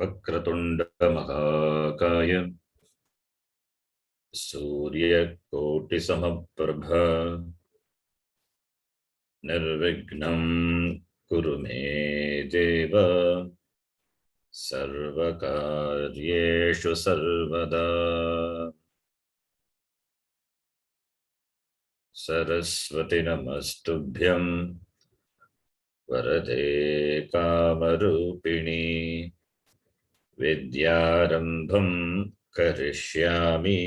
वक्रतुंड महाकाय सूर्यकोटिसमप्रभ निर्विघ्नं कुरु मे देव सर्वकार्येषु सर्वदा। सरस्वती नमस्तुभ्यं वरदे कामरूपिणी विद्यारंभं करिष्यामि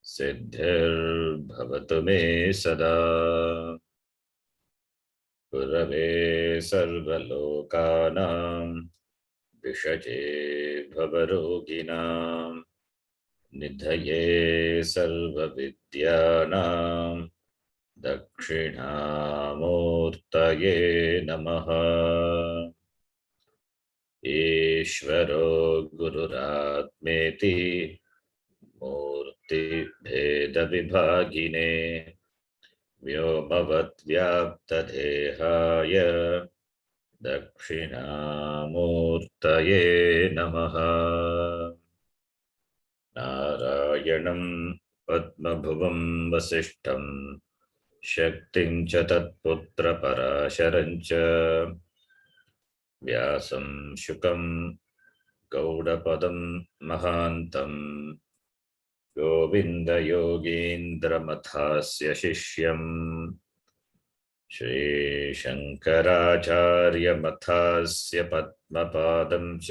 सिद्धिर्भवतु मे सदा। गुरवे सर्वलोकानां विषजे भवरोगिणां निधये सर्वविद्यानां दक्षिणामूर्तये नमः। ईश्वरो गुरुरात्मेति मूर्तिभेदविभागिने व्योमवद्व्याप्तदेहाय दक्षिणामूर्तये नमः। नारायणं पद्मभुवं वसिष्ठं शक्तिं च तत्पुत्रपराशरं च व्यासं शुकं गौडपदं महान्तं गोविन्दयोगीन्द्रमथास्य शिष्यम् श्रीशङ्कराचार्यमथास्य पद्मपादं च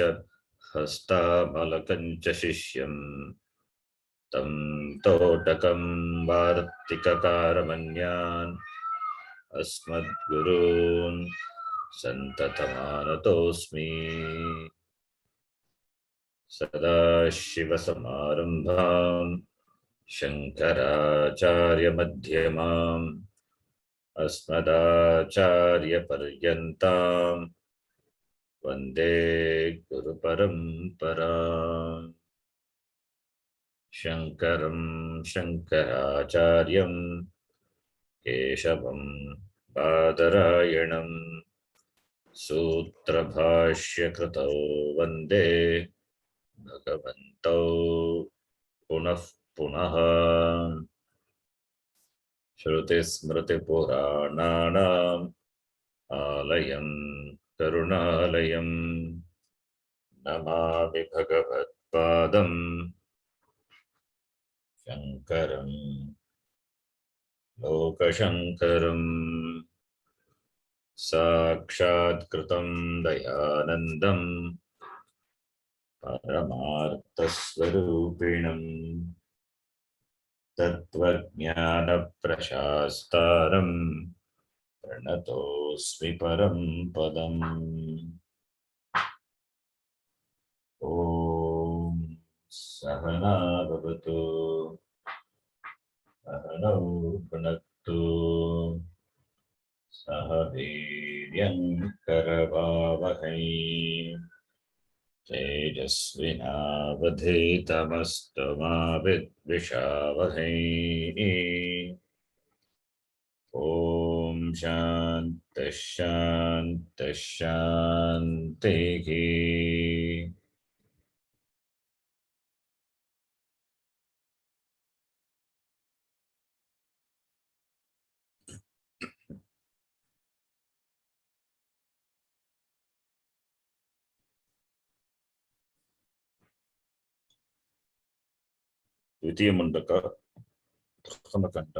हस्तामलकं च शिष्यम् तं तोटकं वार्तिककारमन्यान् अस्मद्गुरून् सन्ततमानतोऽस्मि। सदाशिवसमारम्भां शङ्कराचार्यमध्यमाम् अस्मदाचार्यपर्यन्तां वन्दे गुरुपरम्पराम्। शङ्करं शङ्कराचार्यं केशवं बादरायणं सूत्रभाष्यकृतौ वन्दे भगवन्तौ पुनः पुनः। श्रुतिस्मृतिपुराणानाम् आलयं करुणालयं नमामि भगवत्पादं शङ्करं लोकशङ्करम्। साक्षात्कृतं दयानन्दं परमार्थस्वरूपिणं तत्त्वज्ञानप्रशास्तारं प्रणतोऽस्मि परं पदम्। ॐ सहना भवतु सहनौ भुनक्तु सह वीर्यं करवावहै तेजस्विनावधीतमस्तु मा विद्विषावहै। ॐ शान्तिः शान्तिः शान्तिः। द्वितीय मुंडक प्रथमकण्ड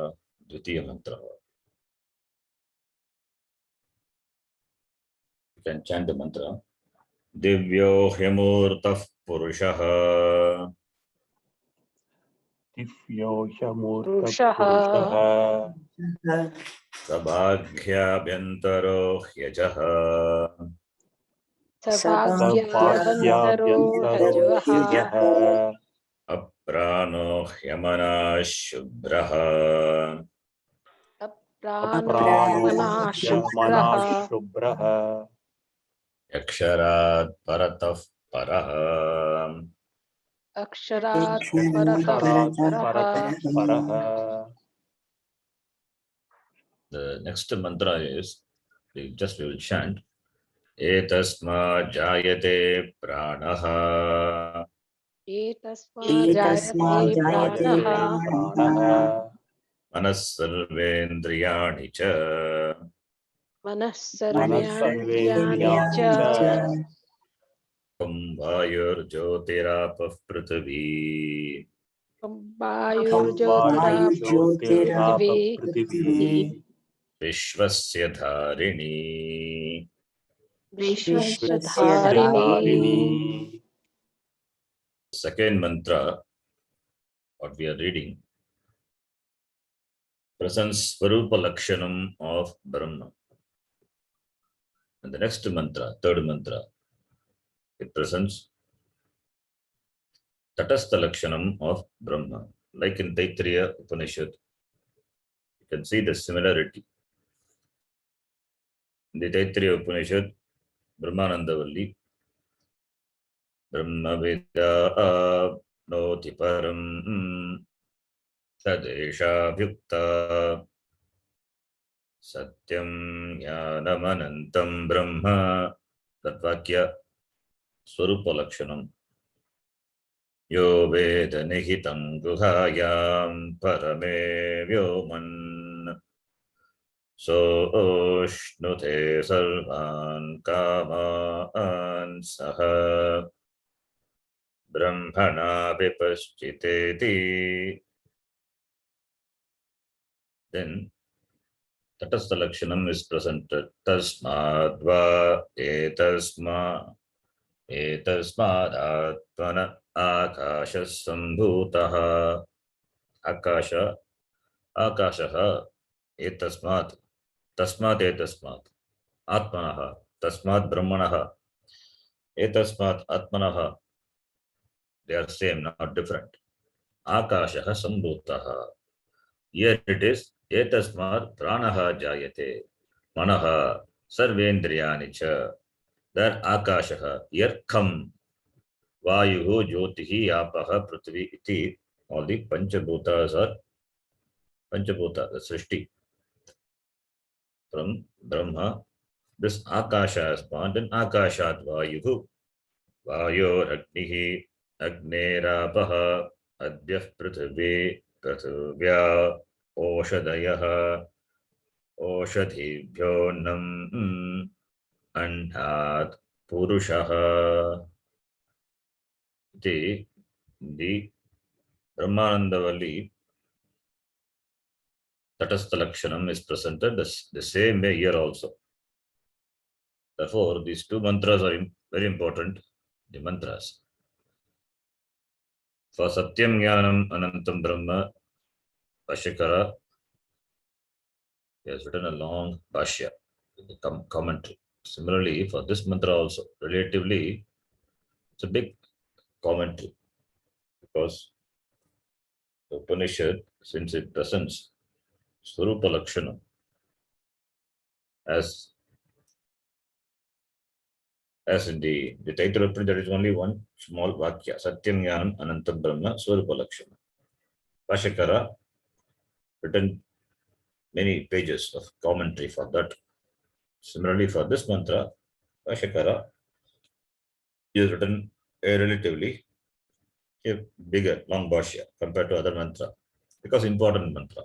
द्वितीय मंत्र। You can chant the mantra. दिव्यो ह्यमूर्तः पुरुषः दिव्यो ह्यमूर्तः पुरुषः सभाघ्याभ्यन्तरो ह्यजः सभाग्याभ्यन्तरो ह्यजः अप्राणो ह्यमनः शुभ्रः अप्राणो ह्यमनः शुभ्रः अक्षरात् परतः परः अक्षरात् अक्षरात् परतः परः। The next mantra is, we will chant एतस्मात् जायते प्राणः एतस्मात् तस्मात् जायते जायते प्राणः प्राणः मनः सर्वेन्द्रियाणि च मनः मनः सर्वेन्द्रियाणि च सर्वेन्द्रियाणि वायुर्ज्योतिरापः पृथिवी वायुर्ज्योतिरापो पृथिवी पृथिवी विश्वस्य धारिणी विश्वस्य धारिणी धारिणी. Second mantra, what we are reading, presents Swarupa Lakshanam of Brahma. And the next mantra, third mantra, it presents Tatastha Lakshanam of Brahma. Like in Taittiriya Upanishad, you can see the similarity. In the Taittiriya Upanishad, Brahmanandavalli, Brahma Vidya Noti Param Tadesha Bhukta Satyam Jnanamanantam Brahma. That Vakya Swarupa Lakshanam. Yo Veda Nihitam Guhayam Parame Vyoman Soshnute Sarvan Kaman Saha Brahmana Vipaschiteti. Then Tatastha Lakshanam is presented. Tasmadva etasmadatmana akasha sambhutaha. Akasha, akashaha etasmat, tasmat etasmat atmanaha, tasmat brahmanaha, etasmat atmanaha. They are same, not different. Akashaha sambhutaha. Here it is etasmat pranaha jayate manaha sarvendriyani cha. That akashaha, here come vayuhu jyotihi apaha prithvi iti. All the panchabhutas are panchabhuta, the srishti from Brahma. This akasha is born, then akashat vayuhu, vayor agnihi, agnerapah, adyah prithvi, prithvya, oshadayaha, oshadhibhyo nam, anhat purushaha. The Brahmanandavalli Tatastha Lakshanam is presented the same way here also. Therefore, these two mantras are very important. The mantras. For Satyam Jnanam Anantam Brahma, Bhashyakara, he has written a long Bhashya, commentary. Similarly, for this mantra also, relatively, it's a big commentary because the Upanishad, since it presents Swarupa Lakshanam as in the Taittiriya Upanishad, there is only one small Vakya, Satyam Jnanam Anantam Brahma Swarupa Lakshanam. Bhashyakara written many pages of commentary for that. Similarly, for this mantra, Bhashyakara is written a relatively bigger, long Bhashya compared to other mantra, because important mantra.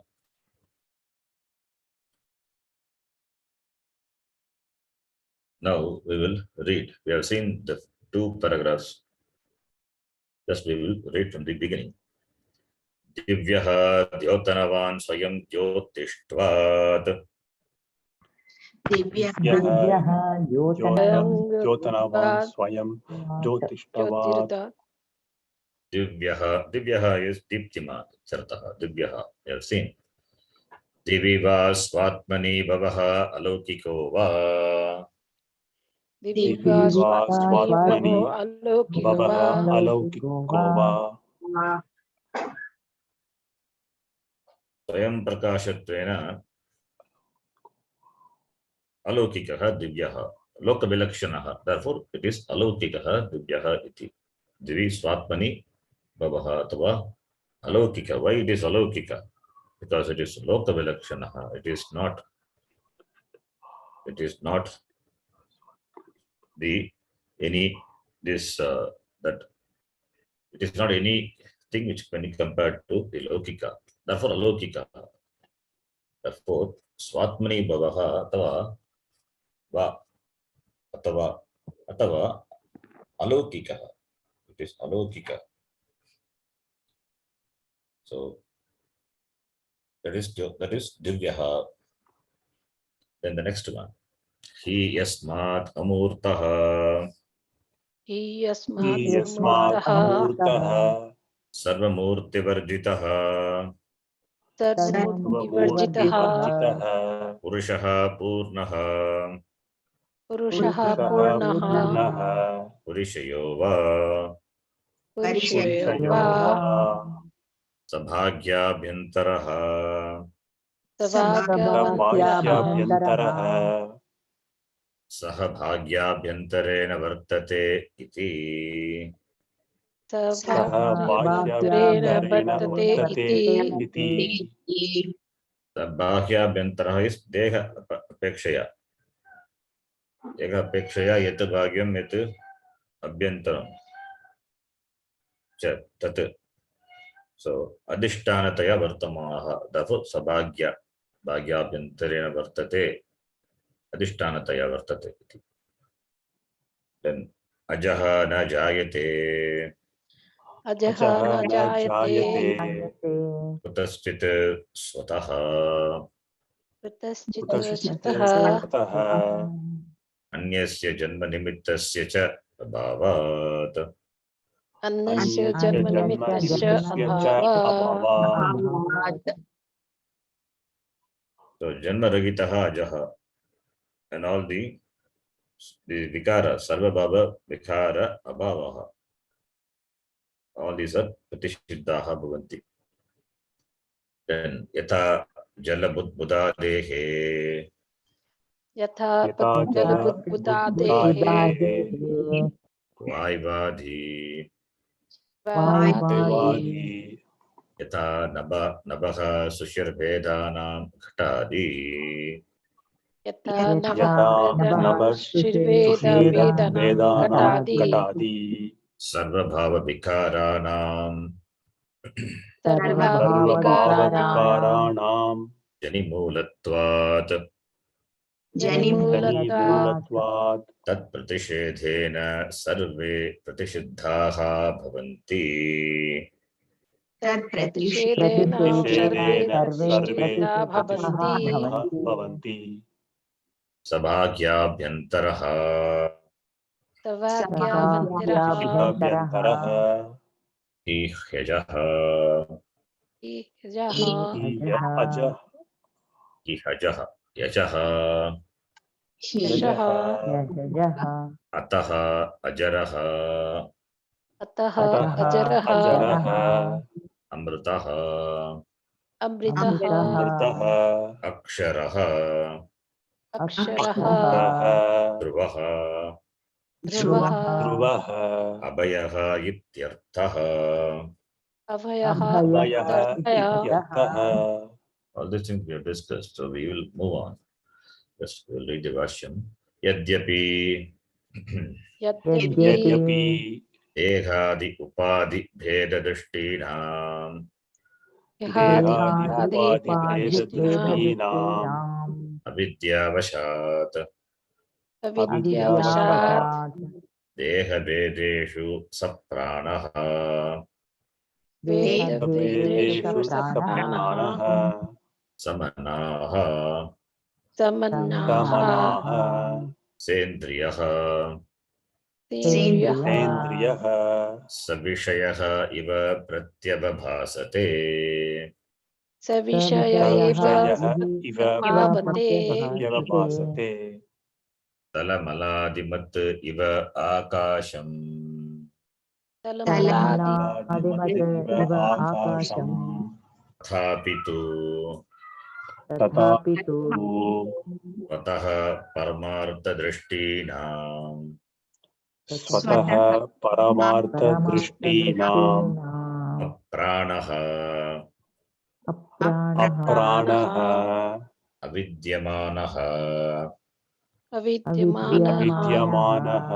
Now we will read. We have seen the two paragraphs. Just we will read from the beginning. Divyaha Dyotanavan Swayam Jyotishtvat. Divyah Jyotanavaन् Swayam Jyotishtavaत्. Divyaha is Diptimat, Chartaha, Divyaha. We have seen. Divi va Swatmani Bhavaha Alokiko va. Divi Swatmani Bhavaha Alaukiko va. Swayam Prakashatvena Alaukikaha Divyaha. Lokavilakshanaha. Therefore, it is Alaukikaha Divyaha iti. Divi Swatmani Bhavaha Atava Alaukika. Why it is Alaukika? Because it is Lokavilakshanaha. It is not the any this that it is not anything which can be compared to the Lokika. Therefore, Alokika. Therefore, Swatmani Bhavaha Atava Va Atava Alokika. It is Alokika. So that is Divyaha. Then the next one. He Yasmat Amurtaha Yasmat Yasmat Amurtaha Sarvamurtivarjitaha Sarvamurtivarjitaha Varjitaha Purushaha Purnaha Purushaha Saha Purnaha Purnaha Purishayova Purishayova Sabhagyabhyantaraha Savagavantaraha Bhagyabhyantaraha Sahabhagyabhyantarena Vartate Iti. Saha Savagavyantarena Bhagyabhyantarena Vartate Vartate Iti Iti. Sabhagyabhyantaraha is Deha Apekshaya. Deha Apekshaya Yat Bhagyam Yat Abhyantaram. Tat. So Adishtanataya Vartamanaha. Therefore, Sabhagya Bhagyabhyantarena Vartate. Adishtanataya Vartate. Then Ajaha na Jayate. Ajaha na Jayate Kutaschit Swataha. Kutaschitashtaha Kutaschitaha Anyasya Janma Nimittasya Cha Abhavat. Annasya Anyasya Janma Janma Nimittasya Nimittasya Cha Abhava Abhavat. So Janma Ragitaha Ajaha. And all the Vikara, Sarva Bhava, Vikara, Abhavaha. All these are Pratishiddhaha Bhavanti. Then Yatha Jala Buddha Dehe. Yatha Yata Jala Jalabudbudadehe Vaivadhi. Vaivadhi Yatha Nabaha Sushirvedanam Ghatadi. Yatha Yata Navaha Shirveda Sushir Vedanam Vedanam Katadi Katadi Sarva Bhava Vikaranam Sarvabhava Sarvabhava Vikaranam Vikaranam Janimulatvat Janimulata Janimulatvat Tat Pratishedhena Sarve Pratisiddhaha Bhavanti. Pratishedena Sarve Pratishedena Sarve Pratishchitta Bhavanti Pratisiddhaha Bhavanti. Sabhagyabhyantaraha Tavagyavantiraha Bhagyabhyantaraha Ihyajaha Ijaha Ajah Ihajaha Yajaha Yashaha Yajaha Ataha Ajaraha Ataha Ataha Ajaraha Ajaraha Amritaha Amritaha Amritaha Aksharaha Aksharaha Aksharaha Dhruvaha Dhruvaha Dhruvaha Abhayaha Ityarthaha. Abhayaha Abhayaha Ityarthaya Ityarthaha. All these things we have discussed, so we will move on. Just we'll read the version. Yadyapi Yadyapi Yadyapi Dehadi Upadi Bheda Drishtinam Yahadi Dehadi Upadi Upadi Bheda Drishtinam Drishtinam Avidyavashat Avidyavashat Avidyavashat Deha Vedeshu Sapranaha Veda Vedeshu Vedeshu Sapranaha Sapranaha Samanaha Samanaha Samanaha Sendriyaha Sendriyaha Sendriyaha Savishayaha Iva Pratyavabhasate Savishaya eva Savishayaha Iva bhavate Pratyavabhasate Talamaladimat Iva Akasham Talamaladi Maladimat Iva Akasham Thapitu Tatapitu Vataha Paramartha Drishtinam Swataha Paramartha Drishtinam Apranaha Apranaha Avidyamanaha अविद्यमानः विद्यमानः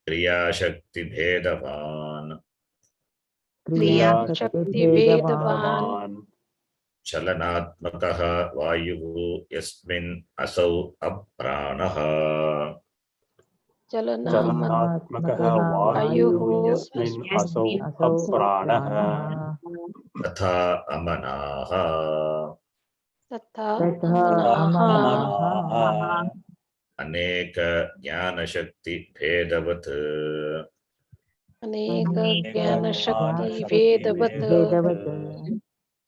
क्रियाशक्तिभेदवान् क्रियाशक्तिभेदवान् चलनात्मकः वायुः यस्मिन् असौ अप्राणः चलनात्मकः वायुः यस्मिन् असौ अप्राणः तथा अमनाः तथा अमनाः अनेक ज्ञानशक्तिभेदवत् अनेक ज्ञानशक्तिभेदवत्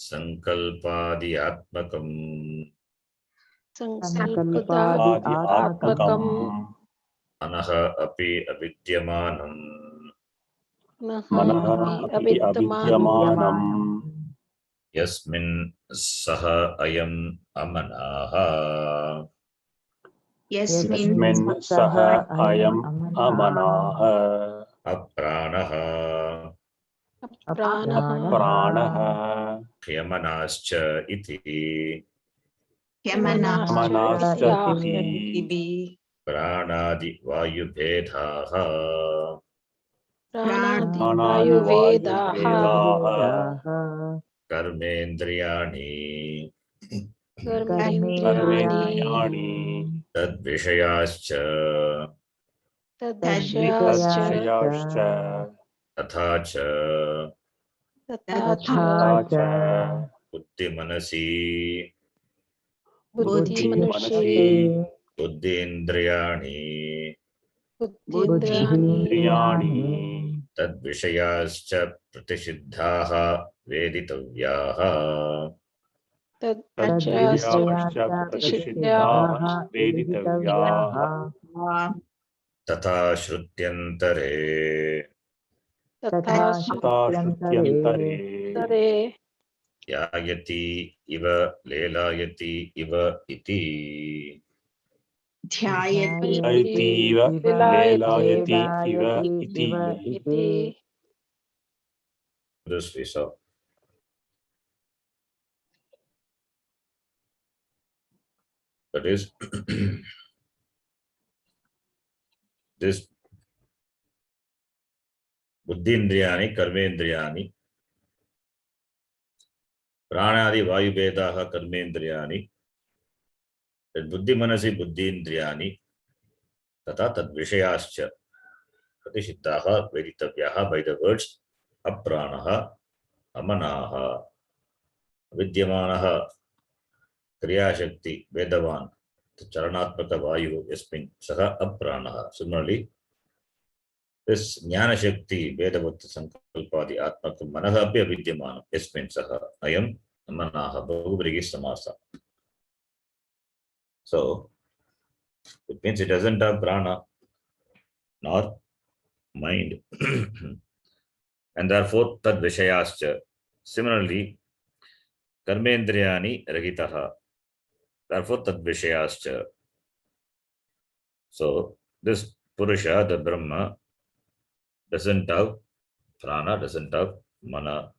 संकल्पादियात्मकम् संकल्पदात्मकम् मनः अपि अविद्यमानम् मनः अपि अविद्यमानम् यस्मिन् सः अयम् अमनाः यस्मिन् सः अयम् अमनाः अप्राणः प्राणः ह्यमनाश्च इति मनाश्च इति प्राणादिवायुभेदाः प्राणादिवायुवेदाः कर्मेन्द्रियाणि कर्मेन्द्रियाणि तद्विषयाश्च तद्विषयाश्च तथा च तथा च बुद्धिमनसि बुद्धिमनसि बुद्धीन्द्रियाणि बुद्धीन्द्रियाणि तद्विषयाश्च प्रतिषिद्धाः वेदितव्याः तद्विषयाश्च प्रतिषिद्धाः वेदितव्याः तथा श्रुत्यन्तरे तथा श्रुत्यन्तरे यायति इव लेलायति इव इति ध्यायतीव लेलायति इव इति This we saw. That is this buddhindriyani, karmendriyani, pranadi vayubhedaha karmendriyani, then buddhi manasi buddhindriyani, tata tad vishayascha pratishittaha veditavyaha by the words apranaha, amanaha, vidyamanaha, kriyashakti, vedavan, charanatmaka vayu yasmin saha apranaha. Similarly, this jnana shakti vedavat sankalpadi atmakam manaha apya vidyamanam yasmin saha ayam manaha bahubhrigi samasa. So it means it doesn't have prana nor mind and therefore tad vishayascha. Similarly, karmendriyani ragitaha, therefore tad vishayascha. So this Purusha, the Brahma, doesn't have prana, doesn't have mana.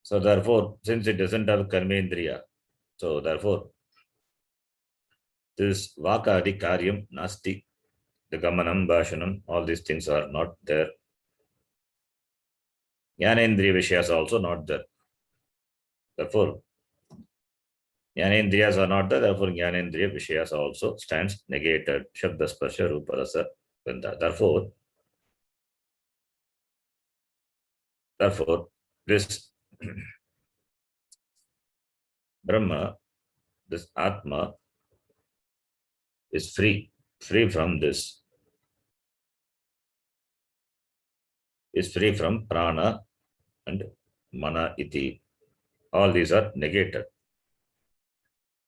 So therefore, since it doesn't have karmendriya, so therefore, this vakadi karyam nasti, the gamanam, bhashanam, all these things are not there. Jnanendriya vishayas are also not there. Therefore, Jnanendriyas are not there, therefore Jnanendriya vishayas also stands negated. Shabda sparsha rupa rasa gandha. Therefore, this Brahma, this Atma, is free from this, is free from prana and mana iti. All these are negated.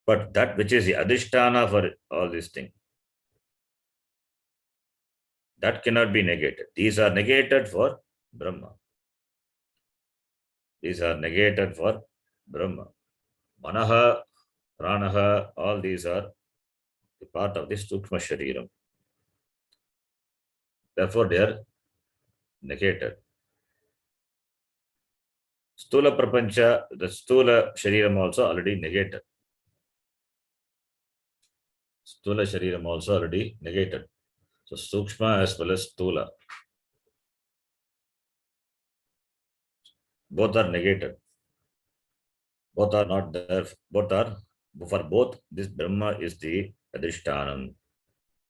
But that which is the adhisthana for all these things, that cannot be negated. These are negated for Brahma. These are negated for Brahma. Manaha, pranaha, all these are the part of this Sukshma Shariram. Therefore, they are negated. Stula Prapancha, the Stula Shariram also already negated. Stula Shariram also already negated. So Sukshma as well as Stula. Both are negated. Both are not there. Both are, for both, this Brahma is the Adhishtanam.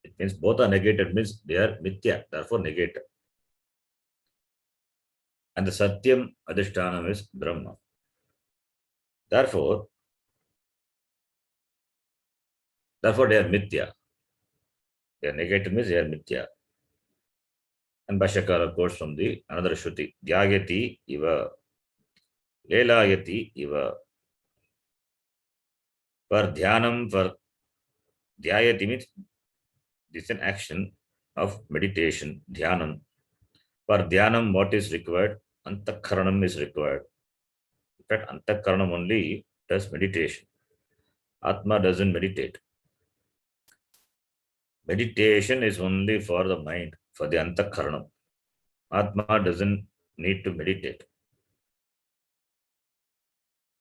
It means both are negated, means they are Mithya, therefore negated. And the Satyam Adhishtanam is Brahma. Therefore they are Mithya. They are negated means they are Mithya. And Bhashyakara quotes from the another Shruti, Dhyayati iva, Lelayati iva. For Dhyanam, for Dhyayati means this is an action of meditation, Dhyanam. For Dhyanam, what is required? Antakaranam is required. In fact, Antakaranam only does meditation. Atma doesn't meditate. Meditation is only for the mind, for the Antakaranam. Atma doesn't need to meditate.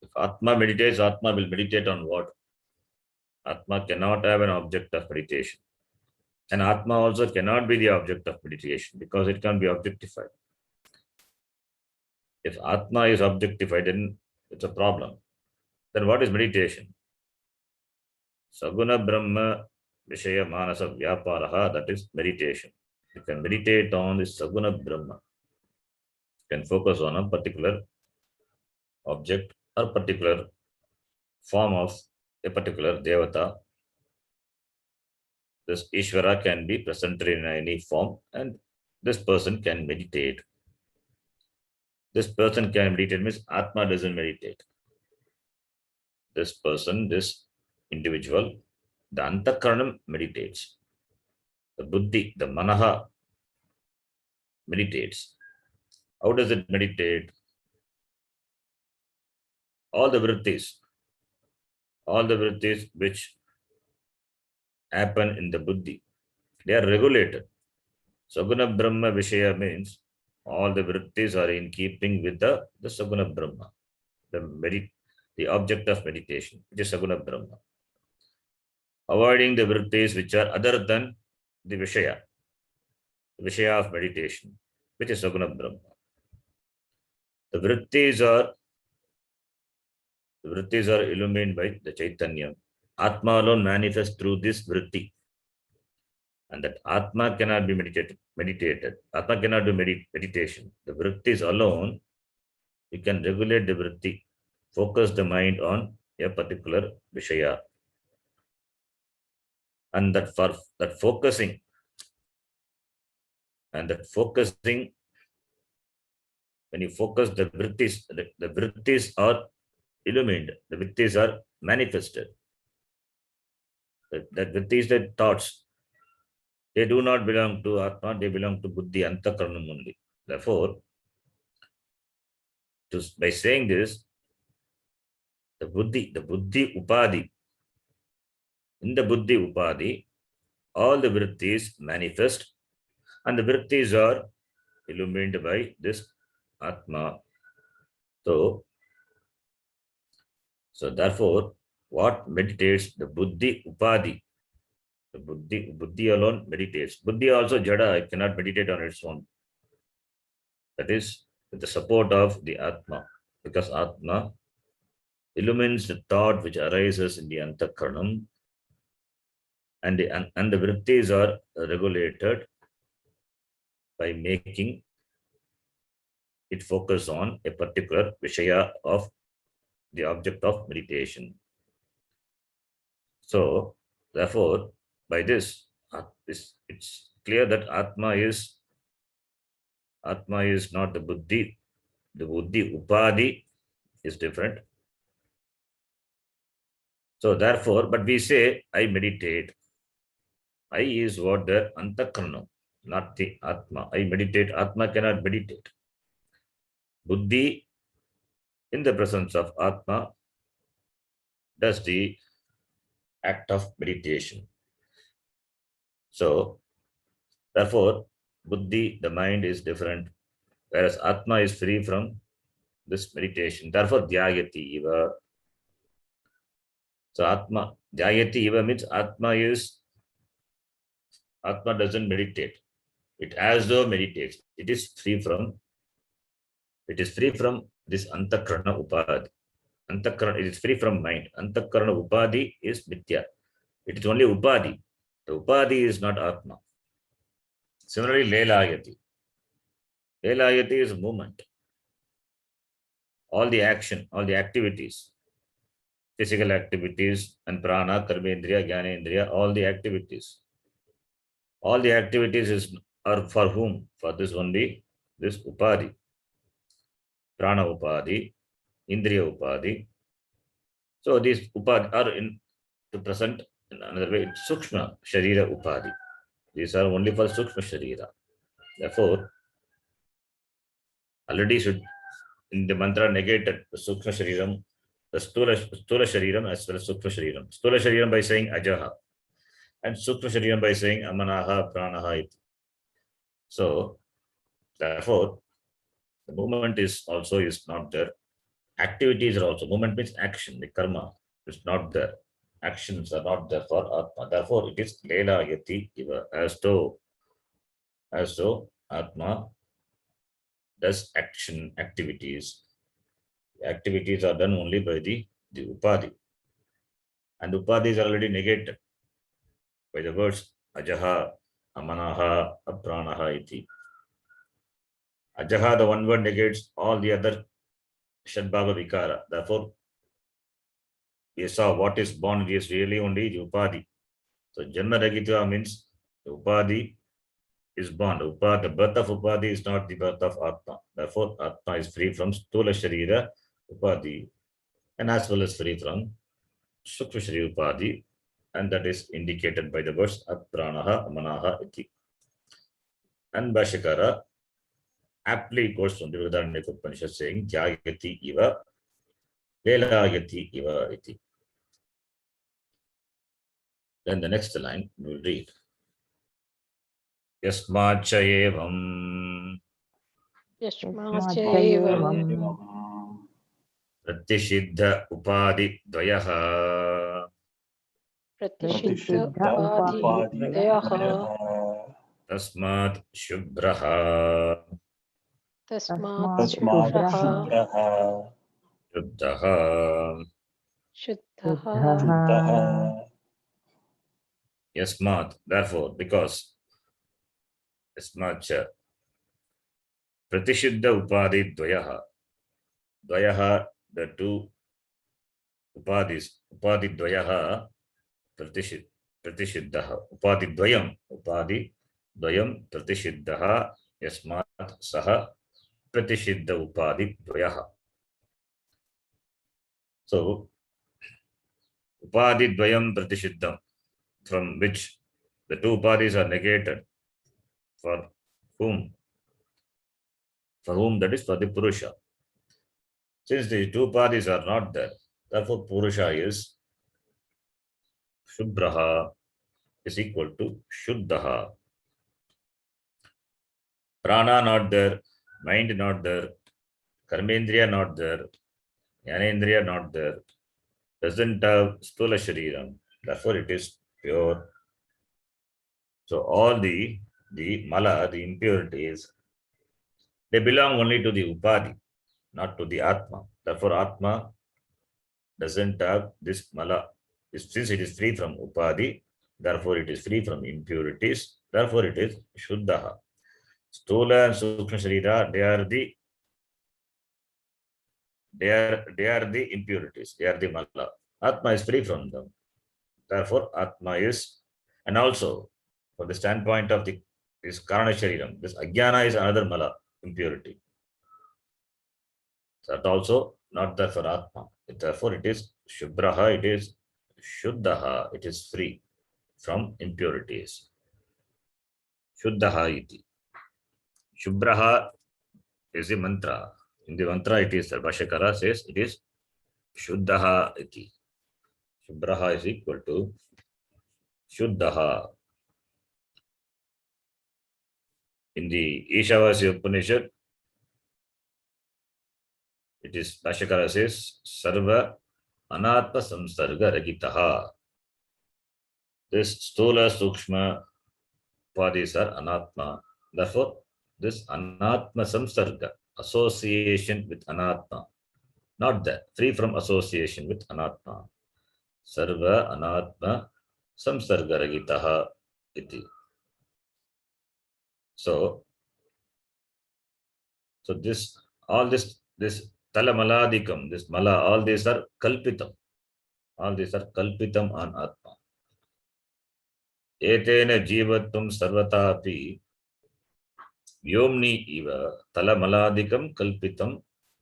If Atma meditates, Atma will meditate on what? Atma cannot have an object of meditation. And Atma also cannot be the object of meditation because it can be objectified. If Atma is objectified, then it's a problem. Then what is meditation? Saguna Brahma Vishaya Manasa Vyaparaha, that is meditation. You can meditate on this Saguna Brahma. You can focus on a particular object or particular form of a particular Devata. This Ishvara can be presented in any form and this person can meditate. This person can meditate means Atma doesn't meditate. This person, this individual, the Antakaranam meditates. The Buddhi, the Manaha meditates. How does it meditate? All the vrittis which happen in the Buddhi, they are regulated. Saguna Brahma Vishaya means all the vrittis are in keeping with the Saguna Brahma, the object of meditation, which is Saguna Brahma. Avoiding the vrittis which are other than the Vishaya of meditation, which is Saguna Brahma. The vrittis are illumined by the Chaitanya. Atma alone manifests through this vritti. And that Atma cannot be meditated. Atma cannot do meditation. The vrittis alone, you can regulate the vritti, focus the mind on a particular Vishaya. And that for that focusing, when you focus the vrittis are illumined, the vrittis are manifested. That vrittis, the thoughts, they do not belong to Atma, they belong to Buddhi, Antakaranam only. Therefore, by saying this, the Buddhi Upadhi, in the Buddhi Upadhi, all the vrittis manifest and the vrittis are illumined by this Atma. So therefore, what meditates? The Buddhi Upadhi. The Buddhi alone meditates. Buddhi also Jada, it cannot meditate on its own. That is with the support of the Atma, because Atma illumines the thought which arises in the Antakaranam, and the vrittis are regulated by making it focus on a particular Vishaya of the object of meditation. So therefore, by this, it's clear that Atma is not the Buddhi. The Buddhi Upadhi is different. So therefore, but we say, I meditate. I is what? The Antakaranam, not the Atma. I meditate. Atma cannot meditate. Buddhi, in the presence of Atma, does the act of meditation. So therefore, Buddhi, the mind, is different, whereas Atma is free from this meditation. Therefore, Dhyayati iva. So Atma, Jayati Iva means Atma doesn't meditate. It as though meditates. It is free from this Antakarana Upadhi. Antakarana, it is free from mind. Antakarana Upadhi is Mithya. It is only Upadhi. The Upadhi is not Atma. Similarly, Lelayati. Lelayati is movement. All the action, all the activities, physical activities and prana, karmendriya, jnanendriya, all the activities. All the activities are for whom? For this only, this Upadhi. Prana Upadhi, Indriya Upadhi. So these Upadhi are to present in another way, Sukshma Sharira Upadhi. These are only for Sukshma Sharira. Therefore, already should in the mantra negated the Sukshma Shariram, the Stula Shariram as well as Sukshma Shariram. Stula Shariram by saying Ajaha and Sukshma Shariram by saying Amanaha, Pranaha. So, therefore, the movement is not there. Activities are also, movement means action, the karma is not there. Actions are not there for Atma. Therefore, it is Lela Yati Iva, as though Atma does activities. Activities are done only by the Upadhi. And Upadhi is already negated by the words Ajaha, Amanaha, Apranaha iti. Ajaha, the one word negates all the other Shadbhava Vikara. Therefore, we saw what is born is really only the Upadhi. So Janma Ragitva means the Upadhi is born. The birth of Upadhi is not the birth of Atma. Therefore, Atma is free from Stula Sharira Upadhi and as well as free from Sukshma Sharira Upadhi, and that is indicated by the words Apranaha, Amanaha iti. And Bhashyakara aptly quotes from the Vrihadaranyaka Upanishad saying Jayati Iva, Lelayati Iva iti. Then the next line we will read. Yasmacha evam Pratishidha Upadhi Dvayaha Tasmat Shubhraha Shuddhaha. Yasmat, therefore, because Yasmacha Pratishiddha Upadhi Dvayaha, the two Upadhis, Upadhi Dvayaha, Pratishiddha, Upadhi Dvayam, Pratishiddha, Yasmat Saha, Pratishiddha Upadhi Dvayaha. So, Upadhi Dvayam Pratishiddham, from which the two Upadhis are negated. For whom? That is for the Purusha. Since the two Upadhis are not there, therefore Purusha is Shubhraha is equal to Shuddhaha. Prana not there, mind not there, Karmendriya not there, Jnanendriya not there, doesn't have Stula Shariram, therefore it is pure. So all the mala, the impurities, they belong only to the Upadhi, not to the Atma. Therefore Atma doesn't have this mala. Since it is free from Upadhi, therefore it is free from impurities, therefore it is Shuddhaha. Stula and Sukshma Sharira, they are the impurities, they are the mala. Atma is free from them. Therefore, Atma is, and also for the standpoint of this Karana Shariram, this Ajnana is another mala, impurity. That also not there for Atma. Therefore, it is Shubhraha, it is Shuddhaha, it is free from impurities. Shuddhaha iti. Shubhraha is a mantra. In the mantra, it is, Bhashyakara says, it is Shuddhaha iti. Shubhraha is equal to Shuddhaha. In the Ishavasya Upanishad, it is Bhashyakara says Sarva Anatma Samsarga Ragitaha. this stula, sukshma, upadhis are anatma. Therefore, this anatma samsarga, association with anatma, not that, free from association with anatma. Sarva anatma samsarga ragitaha iti. So this, all this talamaladikam, this mala, all these are kalpitam. All these are kalpitam on atma. Etena jivatvam sarvata api vyomni iva talamaladikam kalpitam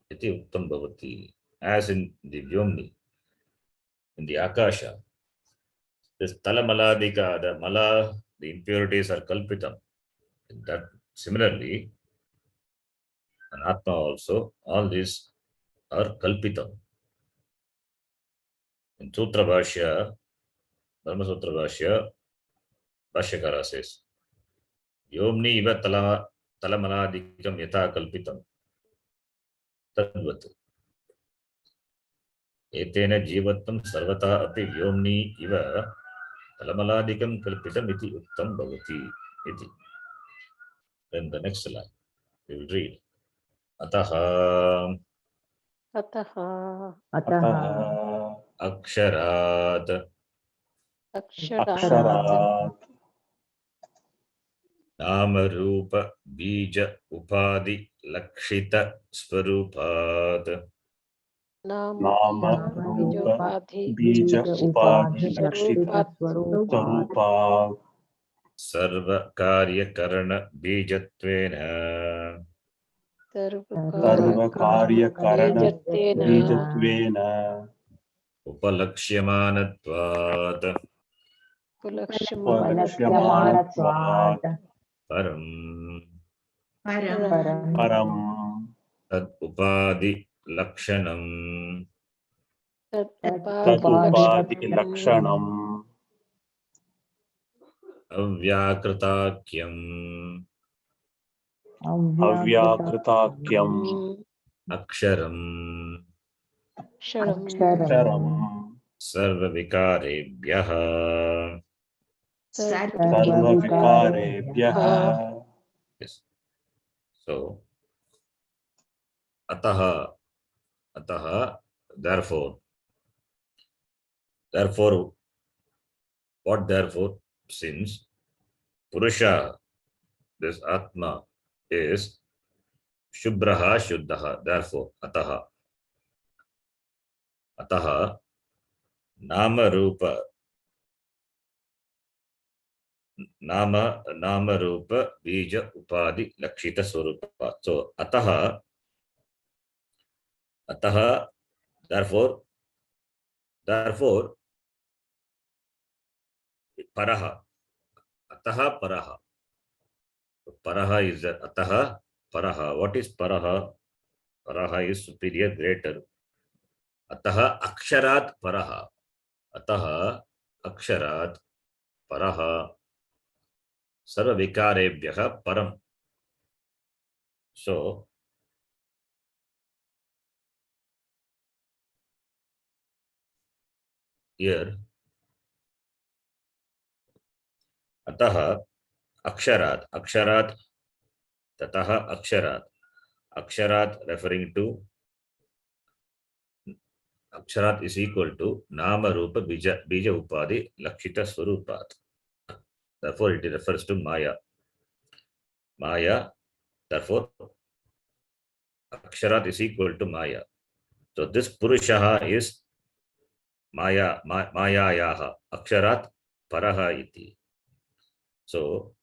iti uttam bhavati. As in the vyomni, in the akasha, this talamaladika, the mala, the impurities are kalpitam. That similarly, an atma also, all these are kalpitam. In Sutra Bhashya, Dharma Sutra Bhashya, Bhashyakara says, Yomni iva talamaladikam yatha kalpitam. Tadvat. Etena jivattam sarvata api vyomni iva talamaladikam kalpitam iti uttam bhavati. Iti. Then the next line, we will read. Ataha aksharat Aksharat nama rupa bija upadhi lakshita swarupat Nama Rupa Bija Upadhi Lakshita Swarupa sarva karya karana bijatvena Sarva Karya Karana Bijatvena upalakshymanatvat Upalakshymanatvat param Param tad upadhi lakshanam Tadupadi Lakshanam avyakೃತಾಖ್ಯಂ Avyakೃತಾಖ್ಯಂ ಅಕ್ಷರಂ Aksharam ಸರ್ವವಿಕಾರೇಭ್ಯಃ Sarvavikarebhyah Yes. So ataha therefore what therefore, since Purusha, this Atma, is Shubhraha Shuddhaha, therefore ataha Nama Rupa Bija Upadhi Lakshita Swarupa. So ataha therefore paraha. Ataha paraha. Paraha is that. Ataha paraha. What is paraha? Paraha is superior, greater. Ataha aksharat paraha. Ataha aksharat paraha sarva vikarebhyah param. So here ataha aksharat tataha aksharat referring to aksharat is equal to nama rupa bija upadhi lakshita swarupat. Therefore it refers to maya, therefore aksharat is equal to maya. So this purushaha is mayayaha aksharat paraha iti. So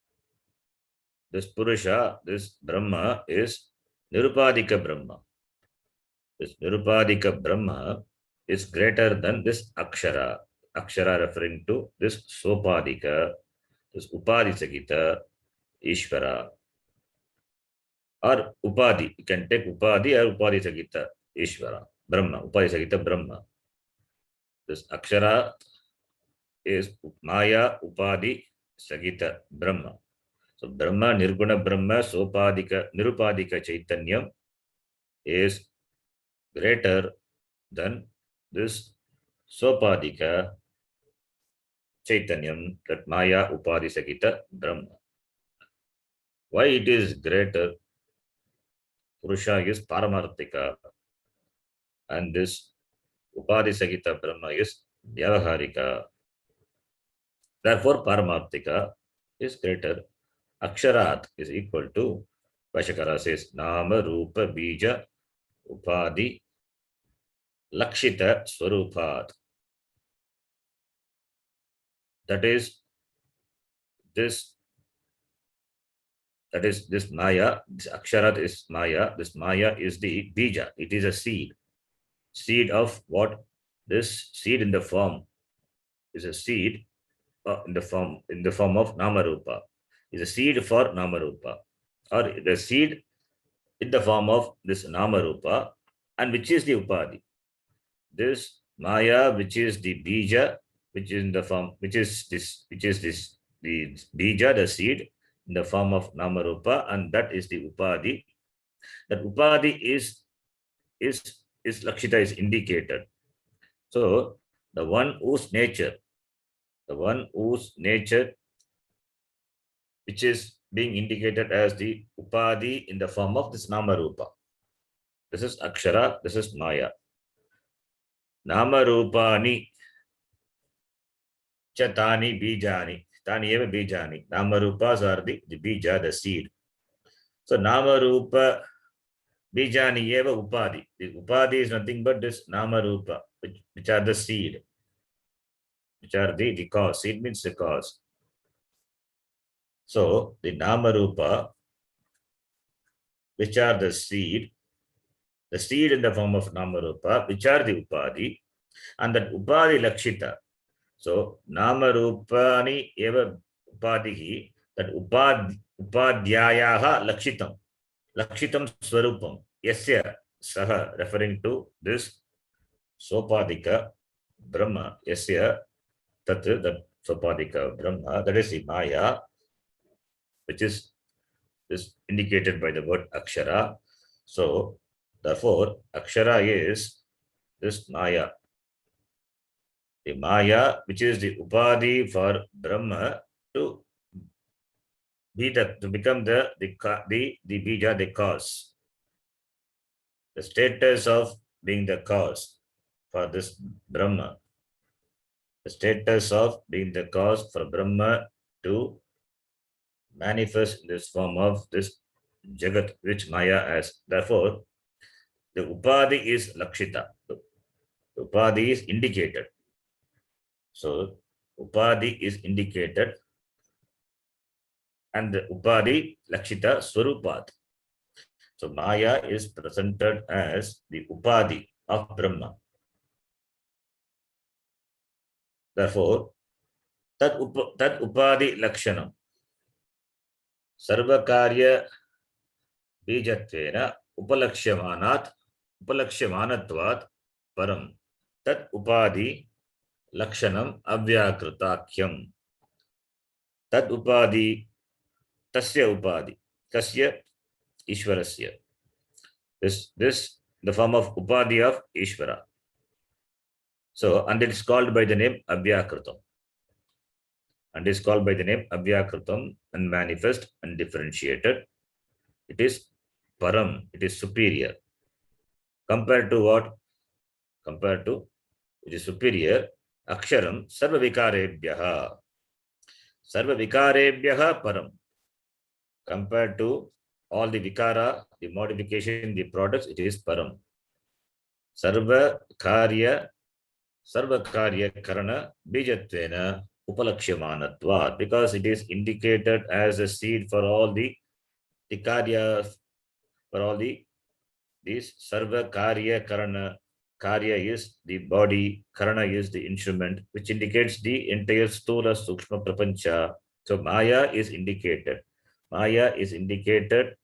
this Purusha, this Brahma is Nirupadika Brahma. This Nirupadika Brahma is greater than this Akshara. Akshara referring to this Sopadika, this Upadhi Sagita, Ishvara. Or Upadhi. You can take Upadhi or Upadhi Sagita, Ishvara. Brahma, Upadhi Sagita Brahma. This Akshara is Maya Upadhi Sagita Brahma. So Brahma, Nirguna Brahma, Sopadika, Nirupadika Chaitanyam is greater than this Sopadika Chaitanyam, that Maya Upadhi Sakita Brahma. Why it is greater? Purusha is Paramarthika, and this Upadhi Sakita Brahma is Vyavaharika. Therefore, Paramarthika is greater. Aksharat is equal to, Vashakara says, Nama Rupa Bija Upadhi Lakshita Swarupat. That is this Maya. This Aksharat is Maya. This Maya is the Bija. It is a seed. Seed of what? This seed in the form is a seed in the form of Namarupa. Is a seed for Namarupa, or the seed in the form of this Namarupa, and which is the Upadhi. This Maya, which is the Bija, which is in the form, which is this, the Bija, the seed in the form of Namarupa, and that is the Upadhi. That Upadhi is Lakshita is indicated. So the one whose nature, which is being indicated as the Upadhi in the form of this Namarupa. This is Akshara, this is Maya. Namarupani Chatani Bijani. Tani eva Bijani. Namarupas are the Bija, the seed. So Namarupa Bijani eva Upadhi. The Upadhi is nothing but this Namarupa, which are the seed, which are the cause. Seed means the cause. So the Namarupa, which are the seed in the form of Namarupa, which are the Upadhi, and that Upadhi Lakshita. So Namarupani eva Upadhihi, that Upadhyayaha Lakshitam Swarupam, Yasya Saha, referring to this Sopadika Brahma, Yasya Tat, that Sopadika Brahma, that is the Maya, which is indicated by the word Akshara. So therefore, Akshara is this Maya. The Maya, which is the Upadhi for Brahma to become the Bija, the cause. The status of being the cause for this Brahma. The status of being the cause for Brahma to manifest in this form of this Jagat, which Maya has. Therefore, the Upadhi is Lakshita. The Upadhi is indicated. So, Upadhi is indicated, and the Upadhi Lakshita Swarupat. So, Maya is presented as the Upadhi of Brahma. Therefore, Tat Upadhi Lakshanam Sarvakarya Bijatvena Upalakshamanatvat Param Tat Upadhi Lakshanam Avyakritakhyam. Tat Upadhi Tasya Upadhi. Tasya Ishwarasya. This the form of Upadhi of Ishvara. So, and it is called by the name Avyakritam. And is called by the name Avyakritam, and manifest and differentiated. It is Param, it is superior. Compared to what? Compared to, it is superior, Aksharam Sarvavikarebhyaha. Sarvavikarebhyaha Param. Compared to all the Vikara, the modification, the products, it is Param. Sarvakarya Karana Bijatvena Upalakshamanatvat, because it is indicated as a seed for all the Karya, for all these Sarva Karya Karana. Karya is the body, Karana is the instrument, which indicates the entire Stula Sukshma Prapancha. So Maya is indicated. Maya is indicated,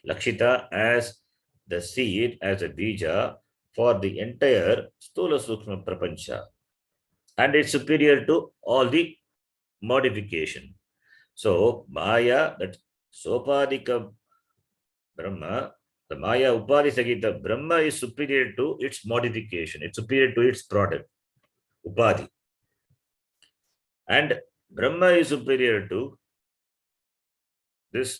Lakshita, as the seed, as a bija for the entire Stula Sukshma Prapancha. And it's superior to all the modification. So Maya, that Sopadika Brahma, the Maya Upadhi Sagita Brahma is superior to its modification. It's superior to its product, Upadhi. And Brahma is superior to this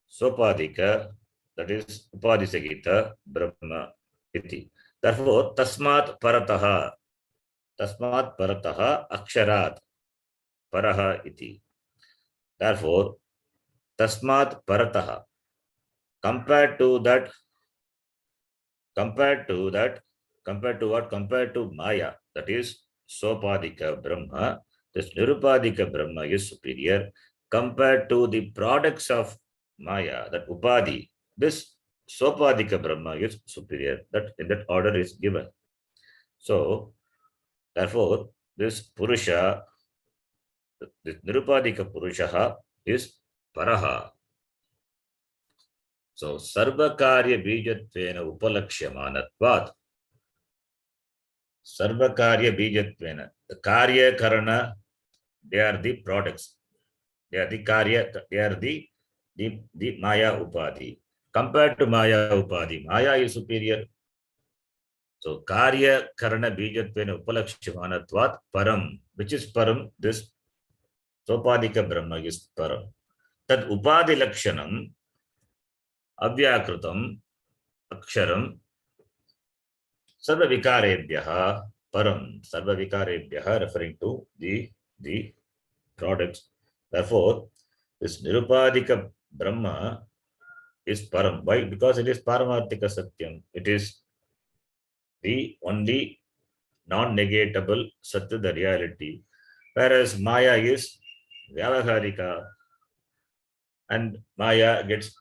Sopadika, that is Upadisagita Brahma iti. Therefore, tasmat parataha aksharat paraha iti. Therefore, tasmat parataha, compared to what? Compared to Maya, that is Sopadika Brahma, this Nirupadika Brahma is superior compared to the products of Maya, that Upadi. This Sopadika Brahma is superior. That in that order is given. So, therefore, this Purusha, this Nirupadika Purusha is Paraha. So, Sarvakarya Bijatvena Upalakshamanatvat. Sarvakarya Bijatvena. The Karya Karana, they are the products. They are the Karya, they are the Maya Upadi. Compared to Maya Upadi, Maya is superior. So Karya Karana Bijatvena Upalakshamanatvat Param. Which is Param? This Sopadika Brahma is Param. Tad Upadi Lakshanam Avyakrutam Aksharam Sarva Vikarebhyaha Param. Sarva Vikarebhyaha referring to the products. Therefore, this Nirupadika Brahma is Param. Why? Because it is Paramarthika Satyam. It is the only non-negatable Satya, the reality. Whereas Maya is Vyavaharika, and Maya gets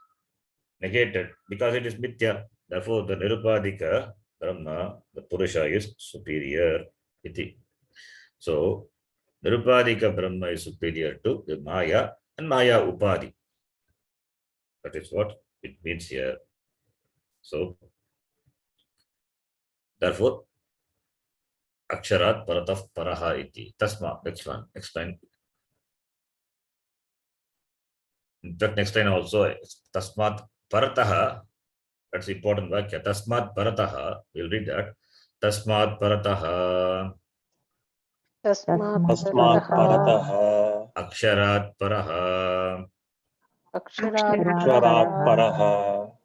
negated because it is Mithya. Therefore, the Nirupadika Brahma, the Purusha, is superior. Iti. So, Nirupadika Brahma is superior to the Maya and Maya Upadi. That is what it means here. So, therefore, Aksharat Paratah Paraha iti. Tasma, next one, explain. In fact, next line also, Tasmat Parataha, that's important vakya. Tasmat Parataha, we'll read that. Tasmat Parataha तस्मात् परतः Aksharat Paraha अक्षरात् परः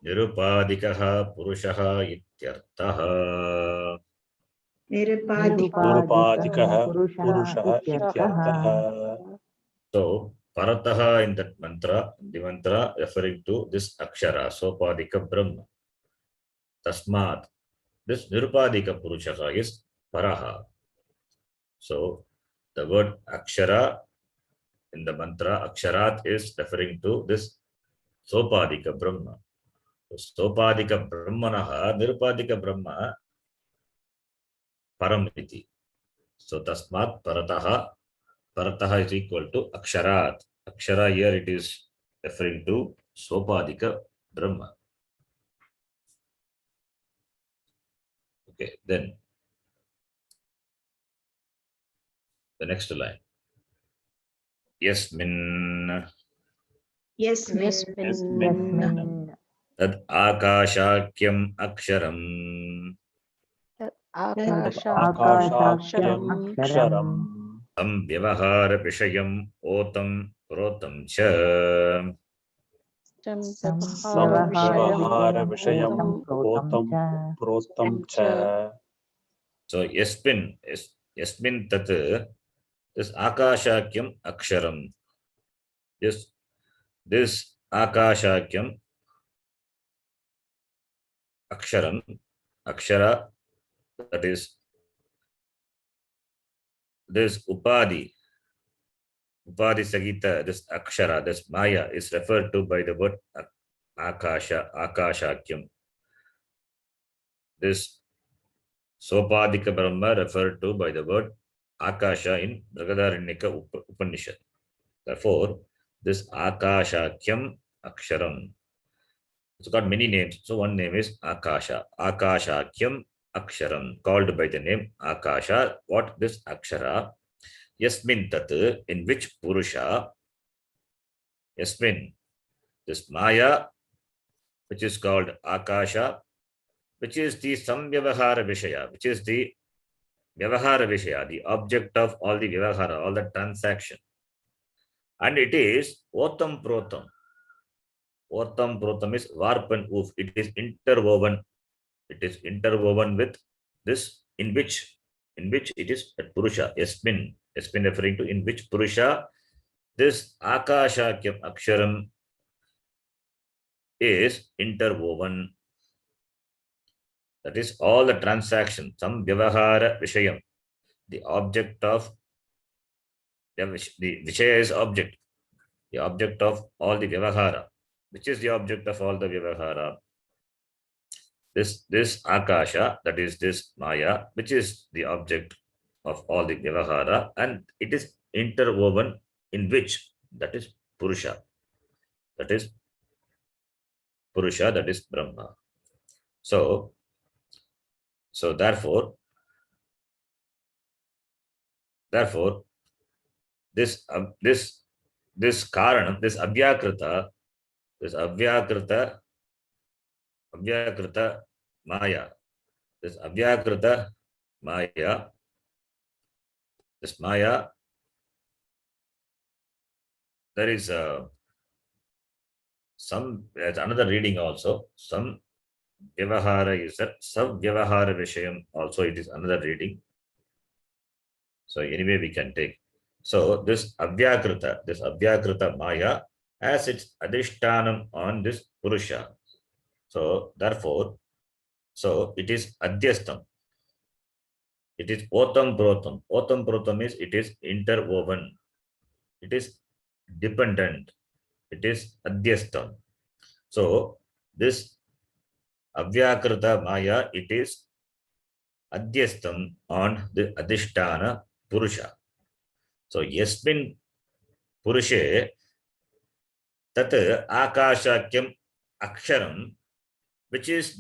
Nirupadikaha Purushaha ityartaha. निरुपाधिकः पुरुषः इत्यर्थः. So, Parataha in that mantra, the mantra referring to this Akshara, Sopadika Brahma. Tasmat, this Nirupadika Purushaha is Paraha. So, the word Akshara in the mantra, Aksharat, is referring to this Sopadika Brahma. So, Sopadika Brahmanaha, Nirupadika Brahma, Paramiti. So, Tasmat Parataha, Parataha is equal to Aksharat. Akshara here it is referring to Sopadika Brahma. Okay, then the next line. Yasmin यस्मिन् tad akashakyam aksharam आकाशाख्यम् अक्षरम् tam vyavahara vishayam otam protam cha. व्यवहारविषयम् ओतं प्रोक्तं च. So yasmin tat, this akashakyam aksharam. This akashakyam aksharam, akshara, that is this Upadi Sagita, this Akshara, this Maya is referred to by the word Akashakyam. This Sopadika Brahma referred to by the word Akasha in Brihadaranyaka Upanishad. Therefore, this Akashakyam Aksharam, it's got many names. So one name is Akasha. Akashakyam Aksharam, called by the name Akasha. What this Akshara? Yasmin tat, in which Purusha? Yasmin, this Maya, which is called Akasha, which is the Samvyavahara Vishaya, which is the Vyavahara Vishaya, the object of all the Vyavahara, all the transaction. And it is Otam Protam. Otam Protam is Varp and Oof. It is interwoven. It is interwoven with this, in which it is at Purusha. Yasmin referring to in which Purusha this Akashakyam Aksharam is interwoven. That is all the transaction. Some Vyavahara Vishayam. The object of the Vishaya is object. The object of all the Vyavahara. Which is the object of all the Vyavahara? This Akasha, that is this Maya, which is the object of all the Vyavahara, and it is interwoven in which? That is Purusha. That is Purusha, that is Brahma. So therefore, this Karanam, this Abhyakrita Maya, this Abhyakrita Maya, this Maya, there is there's another reading also. Some Vyavahara is a Sub Vyavahara Vishayam also, it is another reading. So anyway, we can take. So this Abhyakrita Maya has its Adhishtanam on this Purusha. So therefore, it is Adhyastam. It is Otam Protam. Otam Protam is it is interwoven. It is dependent. It is Adhyastam. So this Abhyakrita Maya, it is Adhyastam on the Adhishtana Purusha. So Yasmin Purushe Tat Akashakyam Aksharam, which is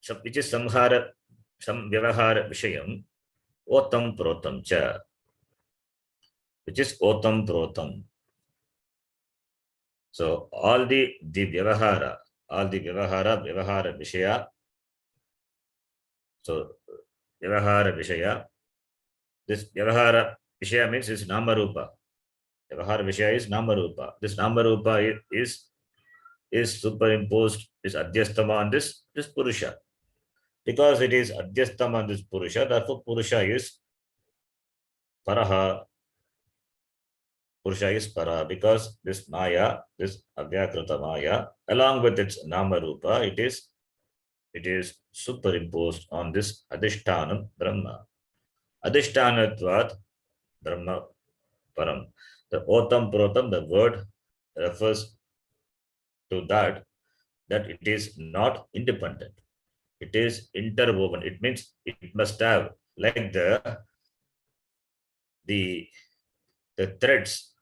Samhara, Sam Vyavahara Vishayam, Otam Protam Cha, which is Otam Protam. So all the Vyavahara, Vyavahara Vishaya. So Vyavahara Vishaya. This Vyavahara Vishaya means is Namarupa. Vyavahara Vishaya is Namarupa. This Namarupa is superimposed, is Adhyastama on this Purusha. Because it is Adhyastama on this Purusha, therefore Purusha is Paraha. Purusha is Para, because this Maya, this Abhyakrita Maya, along with its Namarupa, it is superimposed on this Adhishtanam Brahma. Adhishtanatvat Brahma Param. The Otam Protam, the word refers to that it is not independent. It is interwoven. It means it must have, like the threads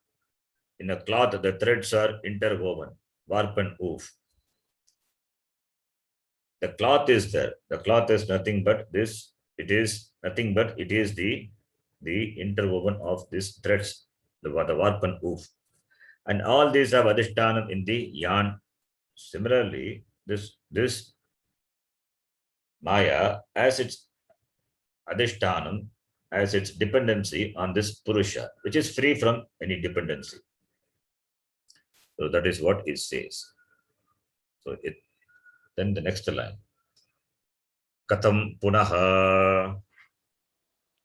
in a cloth, the threads are interwoven, warp and woof. The cloth is there. The cloth is nothing but this. It is nothing but it is the interwoven of these threads, the warp and woof. And all these have Adhishtanam in the yarn. Similarly, this Maya, as its Adhishtanam, as its dependency on this Purusha, which is free from any dependency. So that is what it says. So then the next line. Katam punaha.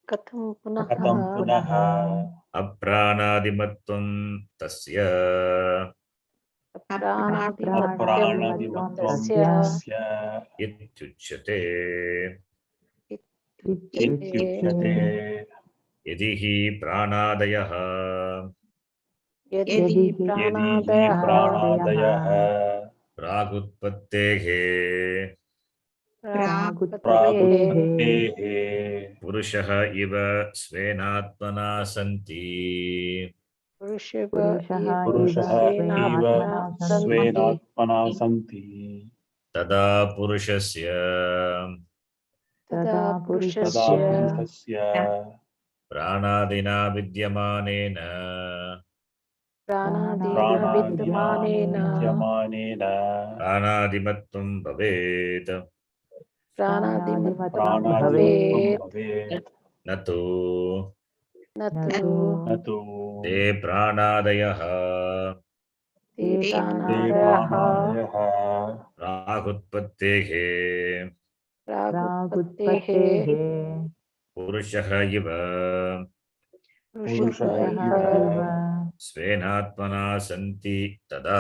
Katam punaha. Katam punaha. Apranadimatvam tasya. Apranadimatvam tasya. Ityuchyate. Ityuchyate. Yadihi pranadayaha. Yadi pranadayaha. Pragutpattehe. Pragutpattehe. Purushaha iva svenatmana santi. Purushaha iva svenatmana santi. Tada purushasya. Tada purushasya. Pranadina vidyamanena. Pranadina vidyamanena. Pranadimatvam bhavet. प्राणादिमत्वं प्राणादिमत्वं भवेत् भवेत् न तु न तु न तु ते प्राणादयः ते ते प्राणादयः प्राणादयः प्रागुत्पत्तेः प्रागुत्पत्तेः पुरुषः इव पुरुषः पुरुषः इव इव स्वेनात्मना सन्ति तदा